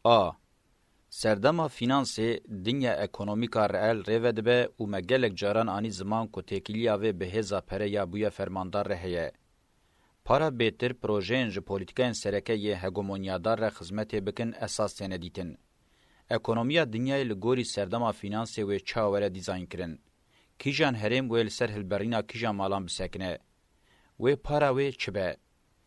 آ. سردما فینانسی دنیا اکونومیکا رئال ریودبه و مگلک جاران آنی زمان کو تکیلیا و بهزا پره یا بویا فرماندار رهیه. پارا بهتر پروژین ژ پولیتیکین سرکه یه هگمونیادار را خدمت بکن اساس تنه دیتن. اکونومیا دنیای لگوری سردما فینانسی و چاوره دیزاین کرن. کیجان هرم ویل سر هلبرینا کیجان مالان بسکنه. و پارا و چبه.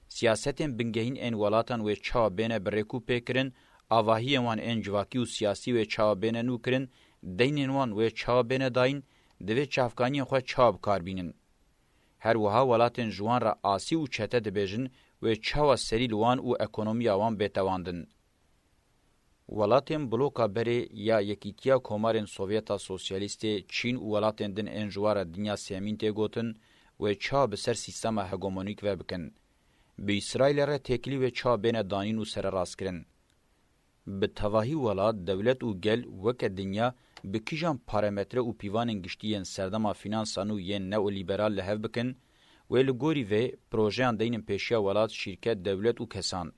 سیاستین بنگهین این ولاتان و چا بینه برکو پیکرن آواهی وان این جواکی و سیاسی و چا بینه نو کرن دینین وان و چا بینه داین دوی چافکانی خو چا بکار بینن. هر وها ولاتین جوان را آسی و چته دبیجن و چاوا سری لوان و اکونومی آوان بیتواندن. ولاتین بلوکا بری یا یکیتیا کومارین سوویتا سوسیالیستی چین و ولاتین دن انجوار دنیا سیمین تیگوتن و چا بسر سیستم هگمونیک و بکن. به اسرائیل را تکلی و چا بین دانین و سر راست کرن. به تواهی ولات دولت و گل وک دنیا به کیجان پارامتر و پیوان انگشتین سردما فینانسانو ین نو لیبرال لحف بکن و لگوری و پروژیان دینن پیشیا ولات شرکت دولت و کسان.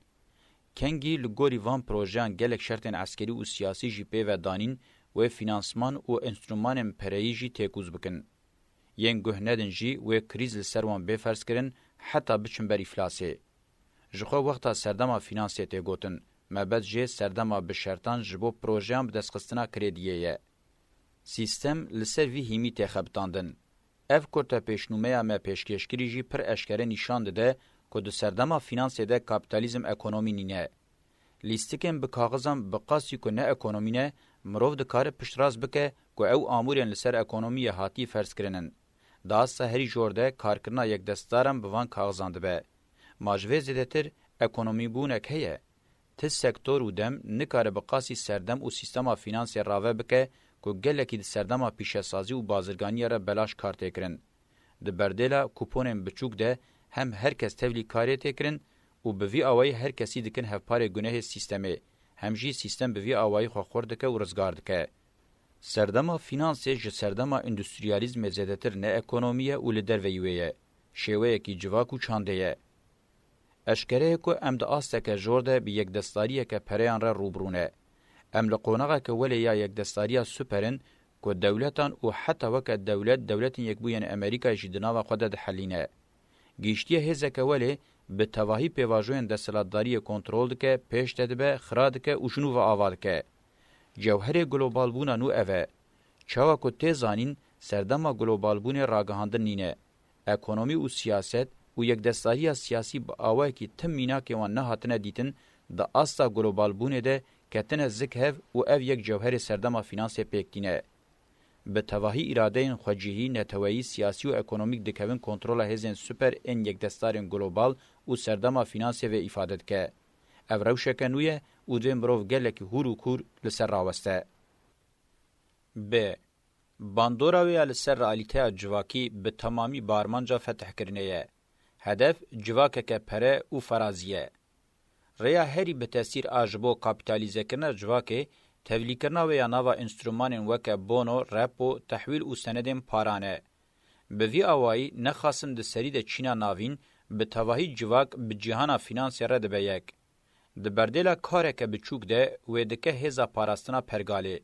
کنگی لگوری وان پروژیان گلک شرطن عسکری و سیاسی جی پی و دانین و فینانسمان و انسترومان پرهی جی تکوز بکن. ین گهندن جی و کریز لسروان بفرس کرن حتی بچن بر افلاسی. جخوا وقتا سردما فینانسی تیگوتن مبد جه سردما بشرطان جبو پروژیان بدسخستنا کردیه. سیستم لسر وی هیمی تخبتاندن. اف کرتا پیشنومه ما پیشکشکری جی پر اشکره نشان ده که دو سردما فینانسی ده کابیتالیزم اکونومی نینه. لیستکن بکاغذم بقاسی که نه اکونومی نه مروف ده کار پشتراز بکه که او آمورین لسر اکونومی هاتی فرض کرنن. داست سهری جورده کارکرنا یک دستارم بوان کاغذانده به. ماجوه زیدتر اکونومی بونک هیه. تز سکتور و دم نکاره بقاسی سردم و سیستما فینانسی راوه بکه که گلکی ده سردما پیشسازی و بازرگانی را بلاش کار تکرن. ده بردیلا کوپونین بچوک ده هم هر کس تولی کاری تکرن و به وی آوائی هر کسی دکن هفپار گناه سیستمی. همجی سیستم به وی آوائی خواه دکه و رزگار دکه. سردما فینانسی جه سردما اندوستریالیزم زیدتر نه اکونومیه و لدر ویویه. شیوه کی جواکو چانده اشکره که ام ده آسته جورده بی یک دستاریه که پریان را روبرونه. ام لقونغه که ولی یا یک دستاریه سپرن که دولتان و حتی وکه دولتین یک بوین امریکا جدنا و خود ده حلینه. گیشتیه هزه که ولی به تواهی پیواجوین دستلاتداری کنترول دکه پیش دده خرادکه و جنو و آوادکه. جوهر گلوبال بونا نو اوه. چاوا که تیزانین سردما گلوبال بون راگهاندن نینه. اکونومی و سیاست و یک دستاری سیاسی با آوائی که تم مینا که وان نهاتنه دیتن دا آستا گلوبال بونه ده که تنه زکهو و او یک جوهر سردما فینانسی پیکتینه. به تواهی اراده این خوجیهی نتوایی سیاسی و اکونومیک دکوین کنترول هزین سپر این یک دستارین گلوبال و سردما فینانسی و افادت که. او روشکه نویه و دویم بروف گلکی هور و کور لسر راوسته. ب. باندوراوی لسر رئالیته جواکی به تمامی بارمانجا فتح کرنه هدف جواکه که پره و فرازیه. ریا هری به تاثیر آجبو کابیتالیزه کرنه جواکه تولی کرنه و یا ناوا انسترومانین وکه بونو، رپو، تحویل و سندین پارانه. به وی آوائی نخواستن ده سری ده چینا ناوین به تواهی جواک به جهان فینانسی رد به یک. ده بردیلا کاره که بچوک ده و دکه هزا پاراستنا پرگاله.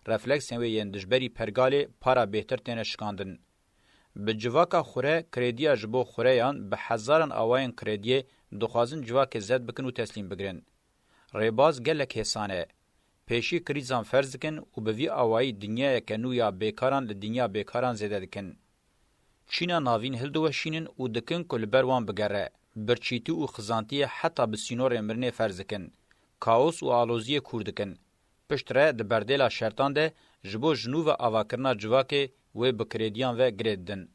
رفلکس و یندجبری پرگاله پارا بهتر تینه شکاندن. به جواکا خوره کردیا جبو خوره یان به هزاران آواین کردیه دخوازن جواک زد بکن و تسلیم بگرن. ریباز گلک حسانه. پیشی کریزان فرض کن و به وی آوائی دنیا کنو یا بیکاران لدنیا بیکاران زده دکن. چینا ناوین هلدوشینن و دکن کل بروان بگره. برچیتی و خزانتی حتی بسینور مرنه فرض کن. کاوس و آلوزی کوردکن. پشتره ده بردیلا شرطان ده جبو جنو و آواکرنا جواکه و بکردیان و گریدن.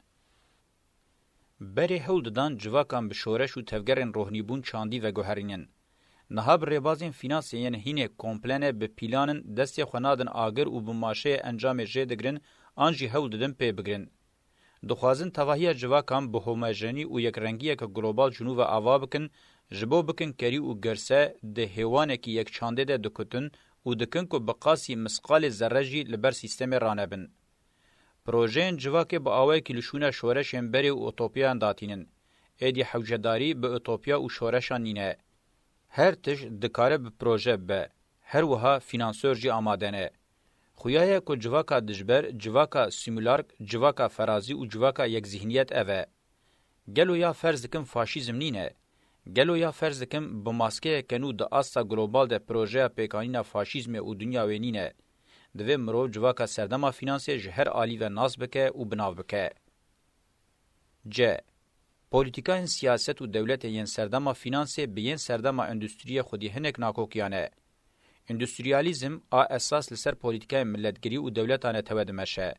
بری هولدان جواکان بشورش و تفگرین روحنیبون چاندی و گوهرینن. نها بریبازین فینانسیین هینه کمپلنه به پیلانن دستی خونادن آگر و بماشه انجام جیدگرن آنجی هولدن پی بگرن. دخوازن تواهی جواکان به هوماژنی و یک رنگیه که گلوبال جنو و آوا بکن جبو بکن کری و گرسه ده هیوانه که یک چانده ده دکتن و دکن که بقاسی مسقال زرجی لبر سیستم رانبن. پروژین جواکه با آوائی کلشونه شورشن بری و اوتوپیان داتینن. ایدی حوجداری به اوتوپیا و شورشان نینه. هر تش دکاره به پروژه به. هر وها فینانسور جی آمادنه. خویاه که جواکا دجبر، جواکا سیمولارک، جواکا فرازی و جواکا یک ذهنیت اوه. گلو یا فرض کم فاشیزم نینه. گلو یا فرض کم بماسکه کنو دا آستا گلوبال ده پروژه پیکانینا فاشیزم و دنیا وینینه. دوی مرو جواکا سردما فینانسی جهر آلی و ناس بکه و بناو بکه. ج. پولیتیکان سیاست و دولت ین سردما فینانسی بیین سردما اندستری خودی هنک ناکوکیانه. اندستریالیزم اساس لسر پولیتیکای ملتگری و دولتانه تود مشه.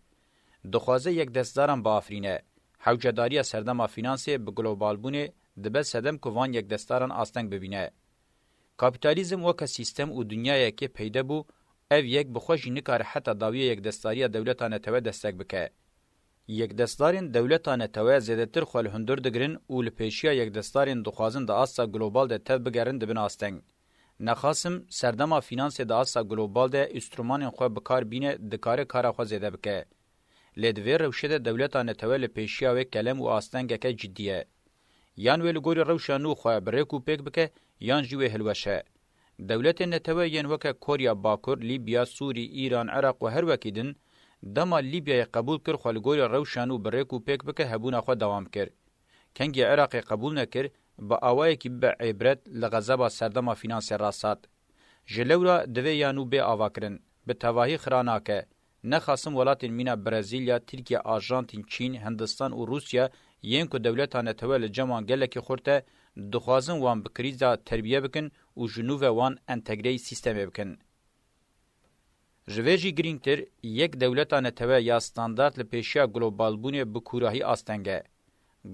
دخوازه یک دستداران با آفرینه. حوجداری سردما فینانسی به گلوبال بونه دبه سدم کوان یک دستداران آستنگ ببینه. کاپیتالیزم وکه سیستم و دنیای که پیدا بو او یک بخوشی نکار حتی داوی یک دستداری دولتانه تود دستک بکه. یک دستدارین دولتانه تود زیدتر خوال هندر دگرن و لپیشیا یک دستدارین دخوازن دا آستا گلوبال ده تب بگرن دبن آستنگ. نخاسم سردما فینانس د آسا گلوبال ده استرومان خو بکار بینه د کار کارا خو زده بکه لدوی روشه دولتانه تول پیشیا و کلم و آستنګه کې جدیه یان ویل ګور روشانو خو برکو پک بکه یان جوه هلوشه دولت نتوی ین وک کوریا باکور لیبیا سوری ایران عراق و هر وکیدن دما لیبیا قبول کړ خو ګور روشانو برکو پک بکه هبونه خو دوام کړ کنګي عراق قبول نکړ با اوای کی به عبرت لغزبا سردما فینانس راسات جلورا دوی یانو به اواکرن به تواهی خراناکه نه خاصم ولاتین مینا برزیلیا ترکیه آرژانتین چین هندستان و روسیا ین کو دولتانه تول جمان گلکی خورته دخوازن وان بکریزا تربیه بکن و جنوب وان انتگری سیستم بکن جویجی گرینگتر یک دولتانه تول یا استاندارد لپیشیا گلوبال بونه بکوراهی آستنگه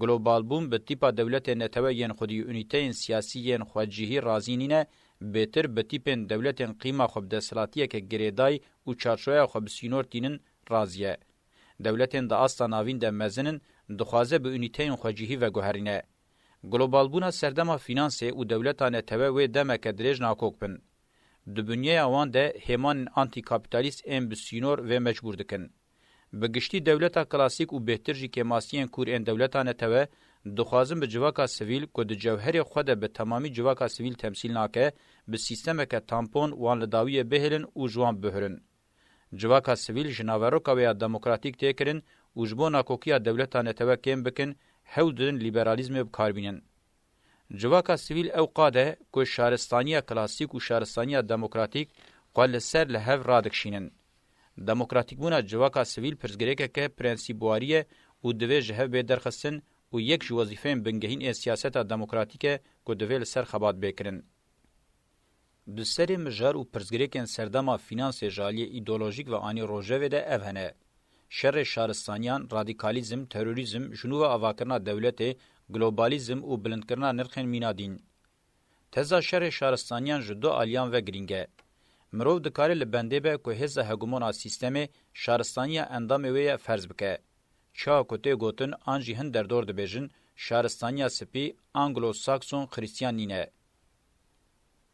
گلوبال بوم به تیپا دولت نتوه ین خودی اونیتین سیاسی ین خواجیهی رازینینه بهتر به تیپن دولت قیمه خوب دستلاتیه که گریدای و چارچوه خوب سینور تینن رازیه. دولت دا آستا ناوین ده مزنن دخوازه به اونیتین خواجیهی و گوهرینه. گلوبال بونا سردما فینانسه و دولتا نتوه و دمه که دریج ناکوک بن. دبنیه اوان ده همان آنتی کابیتالیست ام بسینور و مجبور دکن. بگشتی دولتا کلاسیک و بهتر جی که ماسیین کور این دولتا نتوه دخوازم به جواکا سویل که ده جوهر خود به تمامی جواکا سویل تمثیل ناکه به سیستم که تامپون وان لداوی بهلن و جوان بهرن. جواکا سویل جناوروکا ویا دموکراتیک تیکرن و جبو ناکوکیا دولتا نتوه کم بکن هودن لیبرالیزم بکاربینن. جواکا سویل او قاده که شهرستانی کلاسیک و شهرستانی دموکراتیک قال سر لحو رادکشینن. دموکراتیک بونا جواکا سویل پرزگریکه که پرنسیبواریه و دوی جهو به درخستن و یک وظیفه بنگهین سیاست دموکراتیکه که دوی لسر خبات بکرن. دو سری مجار و پرزگریکن سردما فینانس جالی ایدولوژیک و آنی روژه ده اوهنه. شر شهرستانیان، رادیکالیزم، تروریزم، جنوب آواکرنا دولت، گلوبالیزم و بلندکرنا نرخین مینادین. تزا شر شهرستانیان جدو آلیان و گرینگه. مرو دکاره لبنده به که هزا هگمونا سیستم شهرستانی اندام وی فرض بکه. چا کته گوتن آنجی هن در دور دبیجن شهرستانی سپی انگلو ساکسون خریستیان نینه.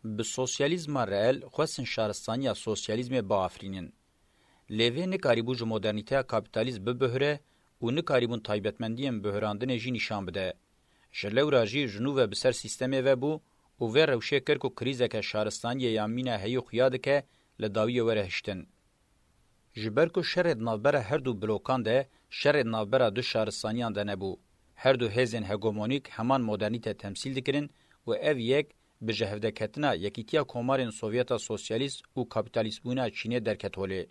به سوسیالیزم رئل خوستن شهرستانی سوسیالیزم با آفرینن. لیوه نکاریبو جو مدرنیته کابیتالیزم ببهره و نکاریبون تایبتمندیم بهراندن جی نشان بده. جلو راجی جنوب بسر سیستم و بو و وی روشه کرکو کریزه که شهرستانی یامینه هیو خیاده که لداوی وره هشتن. جبرکو شرد نافبره هر دو بلوکان ده شرد نافبره دو شهرستانیان ده نبو. هر دو هزین هگومونیک همان مدرنیته تمثیل دکرن و او یک به جهوده کتنا یکیتیا کومارین سوویتا سوسیالیست و کابیتالیست بونا چینه درکتوله.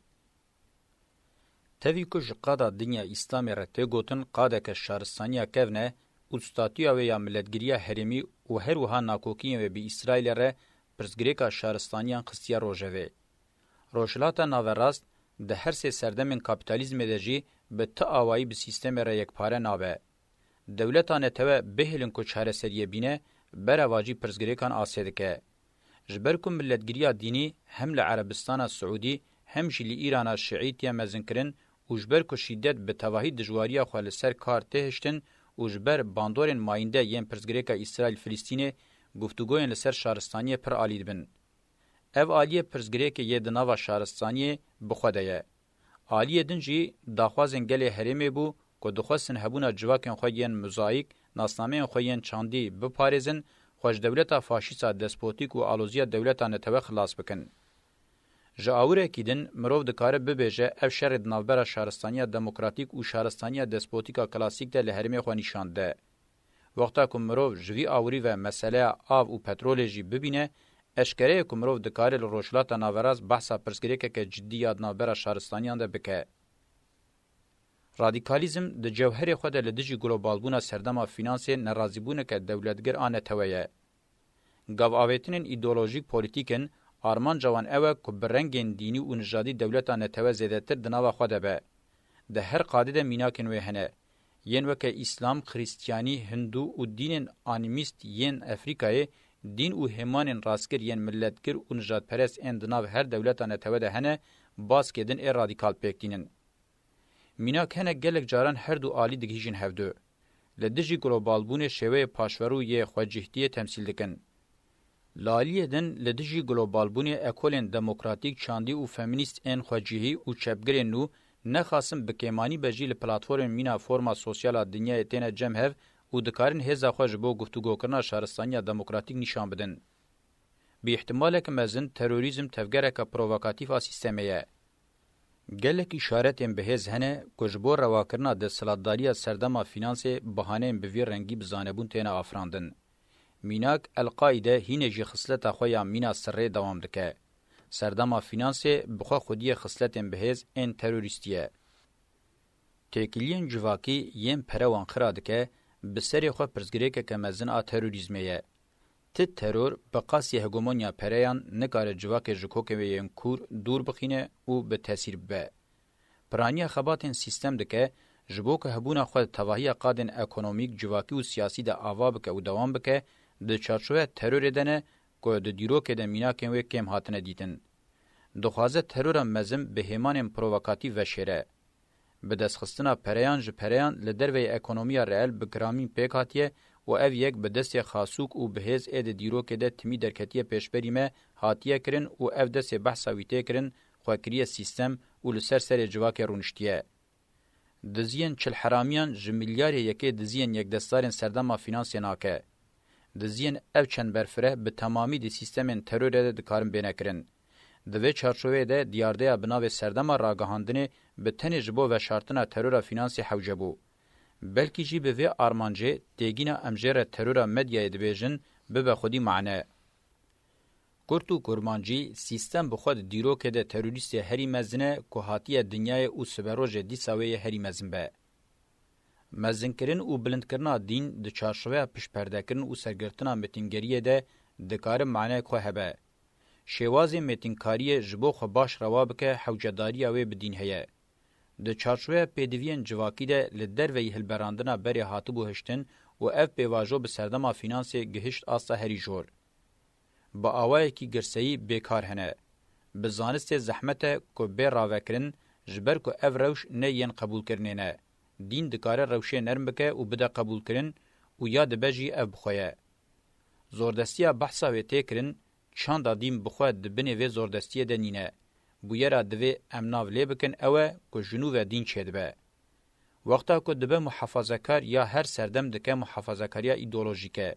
تاوی که جقادا دنیا اسلامی رته گوتن قاده که شهرستانیا کونه اوستاتیا و یا ملتگیریا هرمی و هر وها ناکوکین و بی اسرائیل ره پرزگریکا شهرستانیان خستیا روژوه. روشلاتا ناوراست ده هر سه سردمین کابیتالیزم دجی به تا آوایی به سیستم را یک پاره ناوه. دولتانه تاوه بهلن که چهره سریه بینه برواجی پرزگریکان آسیده که. جبرکم ملتگیریا دینی هم لعربستان سعودی هم جلی ایران شیعیتیا مزنکرن و جبرکو شیدت به تواهی دجواریا خوال سر کار تهشتن و جبر باندورین ماینده یم پرزگریکا اسرائیل فلسطینه گفتگوین لسر شهرستانی پر آلید بن. او آلیه پرزگریک یه دناوا شهرستانی بخوده یه. آلیه دنجی داخوازن گل حرمه بو که دخواستن هبونا جواکن خوین مزایک ناسنامه خوین چاندی بپارزن خوش دولتا فاشیستا دسپوتیک و آلوزیا دولتا نتوه خلاص بکن. جاوره کیدن مرو دکاره ببهجه اف شر دناوبر شهرستانی دموکراتیک او شهرستانی دسپوتیکا کلاسیک ده لهرمی خو نشانده وقتا کوم مرو جوی اوری و مسئله آب او پترولجی ببینه اشکره کوم مرو دکاره روشلاتا ناوراز بحثا پرسکریکه که جدی یاد ناوبر شهرستانیان ده بکه رادیکالیزم د جوهر خود له دجی ګلوبال بونه سردما فینانس ناراضیبونه که دولتګر انه تویه گاو اویتنن ایدئولوژیک پولیټیکن آرمان جوان اوه که برنگین دینی و نژادی دولتانه توه زیدتر دناوا خوده به. ده هر قاده ده میناکن ویهنه. ین وکه اسلام، خریستیانی، هندو و دین آنیمیست ین افریقای دین و همان راسکر ین ملتگر و نژاد پرست این دناو هر دولتانه توه ده هنه باز کدن ای رادیکال پیکتینن. میناک هنه گلک جاران هر دو آلی دگیجین هفدو. لدجی گلوبال بونه شوه پاشورو یه خواجهتیه تمثیل دکن. لالیه دن لدجی گلوبال بونه اکولن دموکراتیک چاندی و فمینیست ان خواجهی و چپگرین نو نخاسم بکیمانی بجی لپلاتفورم مینا فورما سوسیالا دنیا تینه جمهو و دکارن هزا خواج بو گفتگو کرنا شهرستانی دموکراتیک نشان بدن. بی احتمال که مزن تروریزم تفگره که پرووکاتیفا سیستمیه. گلک اشارت به هز هنه کجبور رواکرنا ده سلطداری سردما فینانس بهانه به رنگی بزانبون تینه آفراندن. میناک القاعده هینجی خصلت خویا مینا سره دوام دکه. سردما فینانس بخوا خودی خصلت بهز این تروریستیه. تکیلین جواکی یم پروان خرادکه بسری خو پرزگریکه که مزن آ تروریزمیه. ت ترور بقاسی هگمونیا پریان نکار جواک جکوکه و ین کور دور بخینه و به تاثیر به. پرانی خباتین سیستم دکه جبوک هبونا خود تواهی قادن اکونومیک جواکی و سیاسی ده آوا بکه و دوام بکه د چارچوبه ترور دنه که د دیروکه ده میناکن و کم هاتنه دیتن. دخوازه ترور مزم به همان پرووکاتیو و شره. به دستخستنا پریان جپریان لدر و اکونومیا رئال بگرامین پیک هاتیه و او یک به دست خاصوک و بهز اید دیروکه ده تمی درکتیه پیشبریمه هاتیه کرن و او دست بحثاویته کرن خواکریه سیستم و لسر سر جواک رونشتیه. دزین چل حرامیان جمیلیاری یکی دزین یک دستارین سردما فینانسی ناکه. دزین او چند برفره به تمامی دی سیستمین ترور ده دکارن بینه کرن. دوی چارچوه ده دیارده بناو سردما راگهاندنه به تن جبو و شارتنا ترور فینانسی حوجه بو. بلکی جی به وی آرمانجه دیگینا امجره ترور مدیای دبیجن به خودی معنی. گرتو گرمانجی سیستم بخود دیرو که ده تروریست هری مزنه که هاتی دنیای او سبروج دیساوی هری مزن به. مزن کرن او بلند کرنا دین ده چارشوه پش پرده کرن او سرگرتنا متنگریه ده دکار معنی که هبه. شواز متنکاری جبو خو باش روا بکه حوجداری اوی بدین هیه. ده چارشوه پیدوین جواکی ده لدر وی هلبراندنا بری هاتبو هشتن و اف بیواجو بسردما فینانس گهشت آسا هری جور. با آوائه کی گرسهی بیکار هنه. بزانست زحمت که بی راوکرن جبر که اف روش نه ین قبول کرنه نه. دین دکاره روشه نرم بکه و بده قبول کرن و یاد بجی اف بخواه. زوردستیا بحثا وی تکرن چاندا دین بخواه دبنی وی زوردستیا دنینه. بویرا دوی امناو لی بکن اوه که جنوب دین چید به. وقتا که دبه محافظکار یا هر سردم دکه محافظکاریا ایدولوژیکه.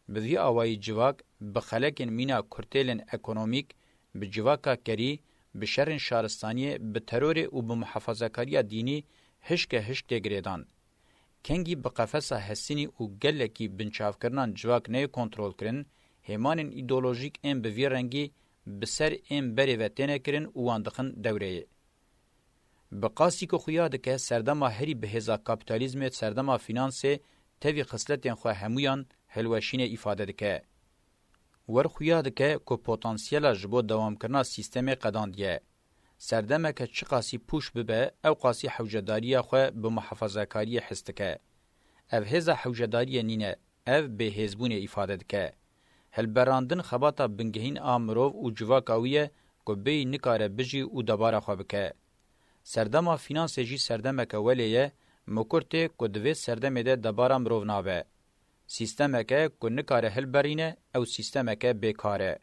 به وی آوایی جواک بخلکن مینا کرتیلن اکونومیک به جواکا کری به شرن شارستانی به ترور و به محافظکاریا دینی هشک دگریدان. کنگی به قفصه حسینی و گلکی بنچاف کرنان جواک نه کنترول کرن همان ایدولوژیک این به وی رنگی بسر این بری و تینه کرن و واندخن دوره. بقاسی که خویاده که سردما هری به هزا کابیتالیزم سردما فینانسه تاوی خصلتین خواه همویان هلوشین ifade دکه. ور خویاده که پوتانسیل جبو دوام کرنا سیستم قداندیه. سردمه که چه قاسی پوش ببه او قاسی حوجداری خواه به محافظه‌کاری حستکه. او هزا حوجداری نینه او به هزبون ifade دکه. هلبراندن خباتا بنگهین آمروف و جواکاویه که بی نکاره بجی و دباره خواه بکه. سردما فینانس جی سردمه که ولیه مکرته که دوی سردمه ده دباره مروف نابه. سیستمه که نکاره هلبرینه او سیستمه که بیکاره.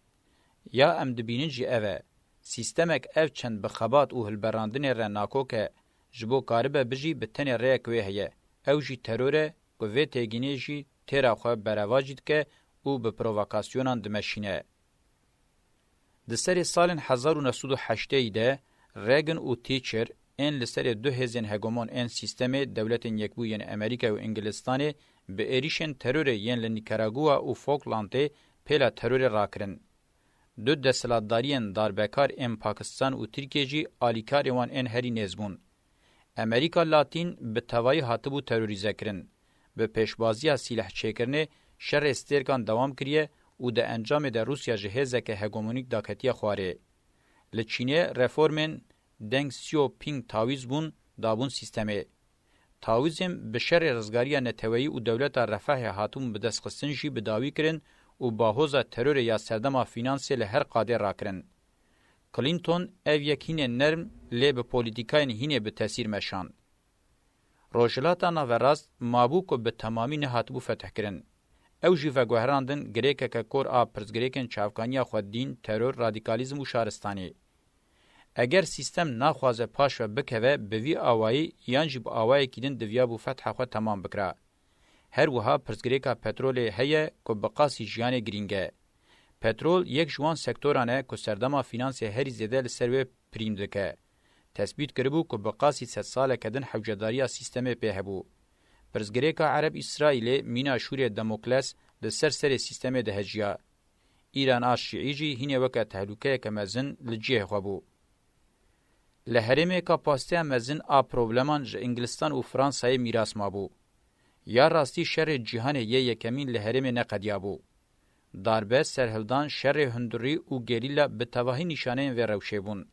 یا ام دبینن جی اوه. سیستمه که او چند بخبات او هلبراندن رناکو که جبو کاربه بجی به تن ریک وی هیه. او جی تروره که وی تیگینه جی تیرا خواه برواجید که او به پرووکاسیونان دمشینه. د سری سالن 1908 ده ریگن او تیچر ان لسر دو هزین هگمون ان سیستم دولت یکبو یعنی امریکا و انگلستان به ایریشن ترور یعنی لنیکاراگوا و فوکلاند پیلا ترور راکرن. دو دستلاتدارین داربکار ام پاکستان و ترکیه جی آلیکار وان ان هری نزبون. امریکا لاتین به توای هاتبو تروریزه کرن. به پیشبازی سلاح چیکرنه شر استرگان دوام کریه و ده انجام ده روسیا جهزه که هگمونیک داکتیه خواره. لچینه رفورمن دنگ سیو پینگ تاویز بون دابون سیستمه. تاویزم به شر رزگاری نتوایی و دولت رفاه هاتون به دست خستنجی بداوی کرن و باهوزا ترور یا سردما فینانسی لهر قادر را کرن. کلینتون او یکین نرم لی به پولیتیکاین هینه به تاثیر مشان. روشلاتا نوراست مابوکو به تمامی نهاتبو فتح کرن. او جیوه گوهراندن گریکه که کور آب پرزگریکن چافکانیا خود دین، ترور، رادیکالیزم و شارستانی. اگر سیستم ناخوازه پاش و بکوه بوی آوائی یانجی با آوائی کدن دویا بو فتح خود تمام بکره. هر وها پرزگریکا پترول هیه که بقاسی جیان گرینگه. پترول یک جوان سکتورانه که سردما فینانسی هری زیده لسروی پریم دکه. تثبیت کربو که بقاسی 3 ساله کدن حوجداری سیستم پیه بو. پرزگریکا عرب اسرائیل مینا شوری دموکلس لسر سر سیستم دهجیا. ایران آشیعی جی هینه وکه تحلوکه کمزن لجیه خوابو. لحرمه کپاسته مزن آ پروبلمان ج انگلستان و فرانسای میراث مابو. یا راستی شر جهان یکمین لحرمه نقدیابو. داربه سرهلدان شر هندوری و گریلا به تواهی نشانه و روشیبون.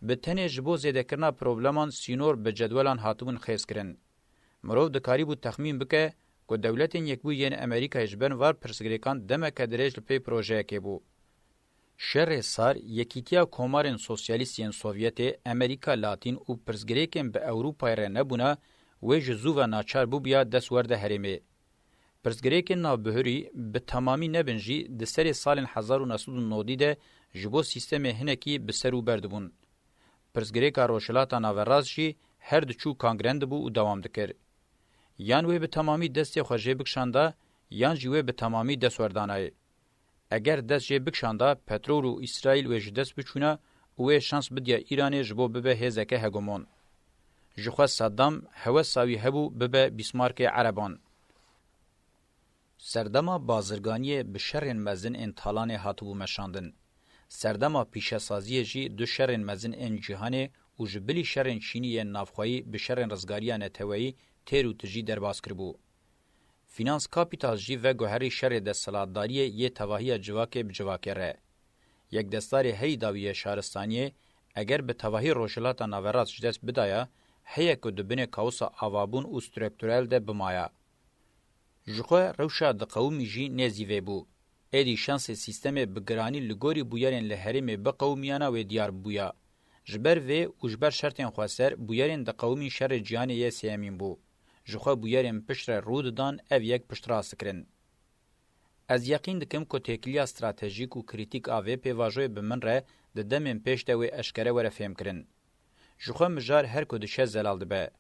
به تنه جبو زیده کرنا پروبلمان سینور به جدولان هاتبون خیز کرن. مروف دکاری بود تخمین بکه که دولتین یک بو ین امریکا اجبن وار پرسگریکان دمه کدریج لپی پروژه که بو. شر سار یکیتیا کومارن سوسیالیستین سوویت امریکا لاتین او پرزگریکن به اروپا ر نبونا و جزو و ناچار بو بیا دس ورده هریمه پرزگریکن نابهری به تمامی نبنجی د سری سال 1990 ده جبو سیستم هنکی به سرو بردبون پرزگریکا روشلاتا ناوراز جی هر دچو کانگرند بو او دوام دکر یان و به تمامی دست خوجه بکشاندا یان جوه به تمامی دس وردانای اگر دست جه بکشاندا پترول و اسرائیل و جدست بچونه او شانس بدیا ایران جبو ببه هزکه هگمون جخوا صدام هوا ساوی هبو ببه بیسمارک عربان سردما بازرگانی به شرن مزن انتالان هاتبو مشاندن سردما پیشسازی جی دو شرن مزن ان جهان او جبلی شرن چینی نافخوایی به شرن رزگاری نتوایی تیرو تجی درباز کربو فینانس کاپیتال جی و گوهری شر دستلاتداری یه تواهی جواکه بجواکه ره. یک دستار هی داویه شهرستانی اگر به تواهی روشلاتا ناوراز جدست بدایا هی که دبین کاوسا آوابون و سترکتورل ده بمایا. جخوه روشا دقومی جی نزیوه بو. ایدی شانس سیستم بگرانی لگوری بویارین لحرم بقومیانا و دیار بویا. جبر و جبر شرطین خواسر بویارین دقومی شر جیانی یه سیامین بو. جخوا بویاریم پشتر رود دان او یک پشترا سکرن. از یقین دکم که تکلیه استراتژیک و کریتیک آوه پیواجوی بمن ره ده دمین پیشته و اشکره وره فهم کرن. جخوا مجار هر کدشه زلال دبه.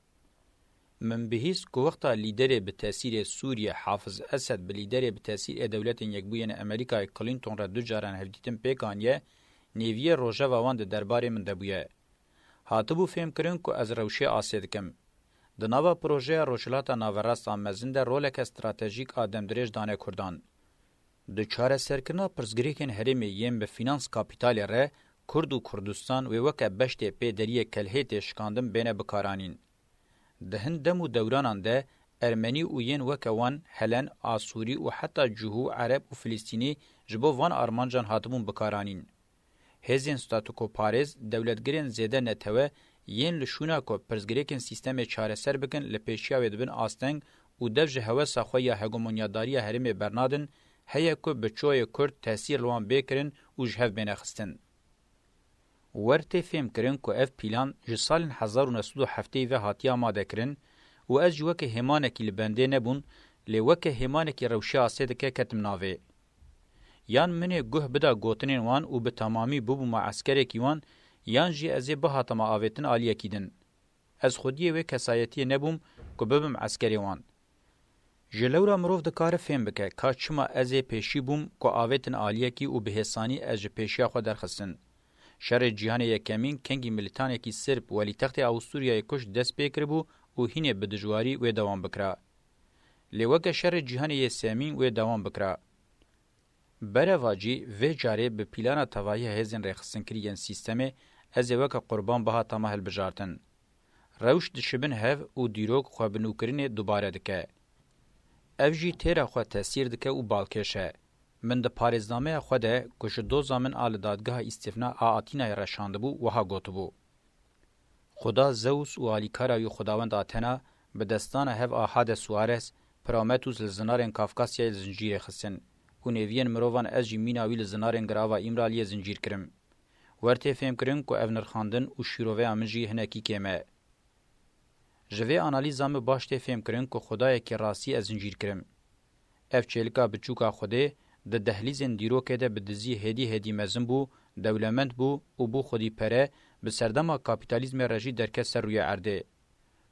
من بهیست که وقتا لیدر به تاثیر سوریه حافظ اسد به لیدر به تاثیر دولت یکبوین امریکای کلینتون را دو جاران هفدیتن پیکانیه نیویه روژه وان ده درباره من دبویه. هاتبو فهم کرن که از روشه آسید کم. د ناوا پروژه روشلاتا ناوراست آمزن ده رولک استراتژیک آدم دریج دانه کردان. د چاره سرکنا پرزگریکن هرمی یم به فینانس کاپیتال ره کرد و کردستان و وکه بشت پی دریه کلهیت شکاندم بین بکارانین. ده هندم و دورانان ده ارمنی و ین وکه وان هلن آسوری و حتی جهو عرب و فلسطینی جبو وان آرمانجان هاتبون بکارانین. هزین ستاتوکو پاریز دولتگرین زیده نتوه ین لشونا کو پرزگریکن سیستم چاره سر بکن لپیشیا و دبن آستنگ و دفج هوسا خویا هگمونیاداری هرم برنادن هیا کو بچوی کرد تاثیر لوان بکرن و جهف بینخستن. ورته فهم کرن کو اف پیلان جسال 1907 و هاتیا آماده کرن و از جوکه همانکی لبنده نبون لوکه همانکی روشی آسیده که کتم ناوه. یان منه گوه بدا گوتنین وان و به تمامی ببو معسکره کی وان یان جی ازی به هاتما آویتن آلیه کیدن. از خودیه و کسایتی نبوم که ببم عسکری وان. جلورا مروف دکاره فهم بکه که چما از پیشی بوم که آویتن آلیه کی و بهسانی از پیشیا خود درخستن. شر جهان یکمین کنگی ملیتان کی سرب ولی تخت آوستوریا کش دست بکر بو و هینه بدجواری و دوام بکرا. لیوکه شر جهان یسمین و دوام بکرا. برواجی و جاره به پیلان توایی هزین رخصن کریان سیستم از وک قربان بها تماهل بجارتن. روش دشبن هف و دیروگ خو بنوکرین دوباره دکه. افجی تیرا خو تاثیر دکه و بالکشه. من د پاریزنامه خو ده کش دو زامن آل دادگاه استفنا آتینا رشانده بو وها گوتو بو. خدا زوس و آلیکارا یو خداوند آتنا به دستان هف آحاد سوارس پرامتوز لزنارن کافکاسیا زنجیر خسن. و نوین مروان از جمیناوی لزنارن گراوا ایمرالی زنجیر کرم. ورته فهم کرن کو اونر خواندن و شیروه امنجی هنکی کمه. جوه آنالیزام باشته فهم کرن کو خدای کی راسی از زنجیر کرم. اف چلکا بچوکا خوده د دهلیزن دیروکه ده بدزی هدی مزن بو دولمند بو او بو خودی پره به سردما کاپیتالیزم رژی درکه سر روی عرده.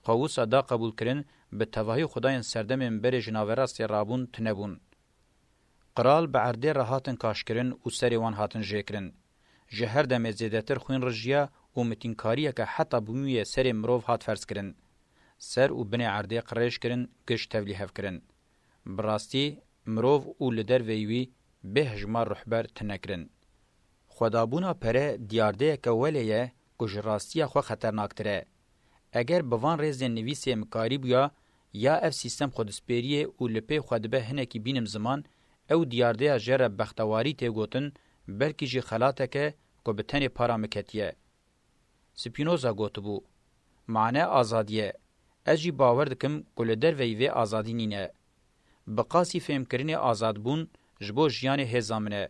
قوس ادا قبول کرن به تواهی خدایان سردم امبر جناوراست رابون تنبون. قرال به عرده راحتن کاشکرن و سری وان هاتن جکرن. جهر دم زیدتر خوین رژیا و متینکاریه که حتی بومیه سری مروف هات فرض کرن. سر و بن عرده قرش کرن گش تولیه کرن. براستی مروف او لدر ویوی به هجمار رحبر تنکرن. خدابونا پره دیارده که ولیه کج راستی خو خطرناکتره. اگر بوان ریزن نویسی مکاری بیا یا اف سیستم خودسپیریه او لپی خودبه هنکی بینم زمان او دیارده جره بختواری تیگوتن بلکی جی خلاته که به تنی پارامکتیه. سپینوزا گوتو بو. معنی آزادیه. اجی باور دکم کل در ویوه آزادی نینه. بقاسی فهم کرنی آزاد بون جبو جیان هزامنه.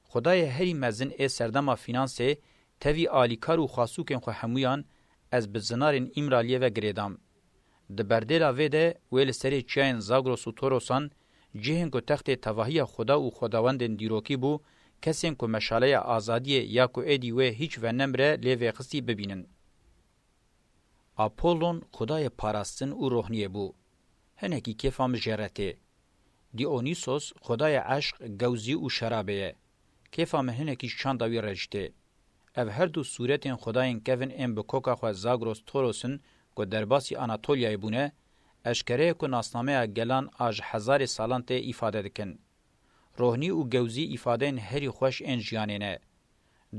خدای هری مزن ای سردما فینانسه تاوی آلیکار و خاصوکن خو همویان از بزنارین ایمرالیه و گریدام. دبردیلا ویده ویل سری چین زاگروس و توروسان جهن کو تخت تواهی خدا و خداوندن دیروکی بو کسین کو مشاله آزادی یا کو ایدی و هیچ و نمره لیوی خستی ببینن. آپولون خدای پاراستن و روحنیه بو. هنکی کفام جرته. دیونیسوس خدای عشق گوزی و شرابه. کفام هنکی چانداوی رجته. او هر دو صورتین خدایین کفن ام بکوکا خو زاگروس توروسن کو درباسی آناتولیای بونه اشکره کو ناسنامه گلان آج هزار سالان ته ifade دکن. روحنی و گوزی ifade هری خوش ان جیانینه.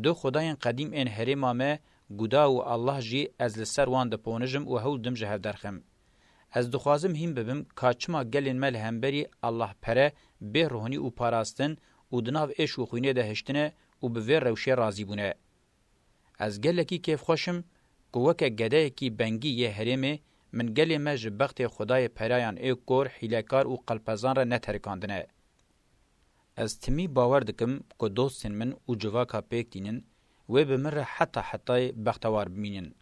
دو خدایین قدیم ان هریمامه گودا و الله جی از لسر وان د پونجم و هول دم جهر درخم. از دخوازم هم ببم کاچما گلین مل همبری الله پره به روحنی و پاراستن و دناو اش و خوینه ده هشتنه و به ور روشه راضی بونه. از گلکی کیف خوشم قوکه گده کی بنگی یه هریمه من گلی مج بخت خدای پرایان ای کور حیلکار و قلپزان را نترکاندنه. از تمی باور دکم که دوستن من و جواکا پیک دینن و به من را حتی بختوار بمینن.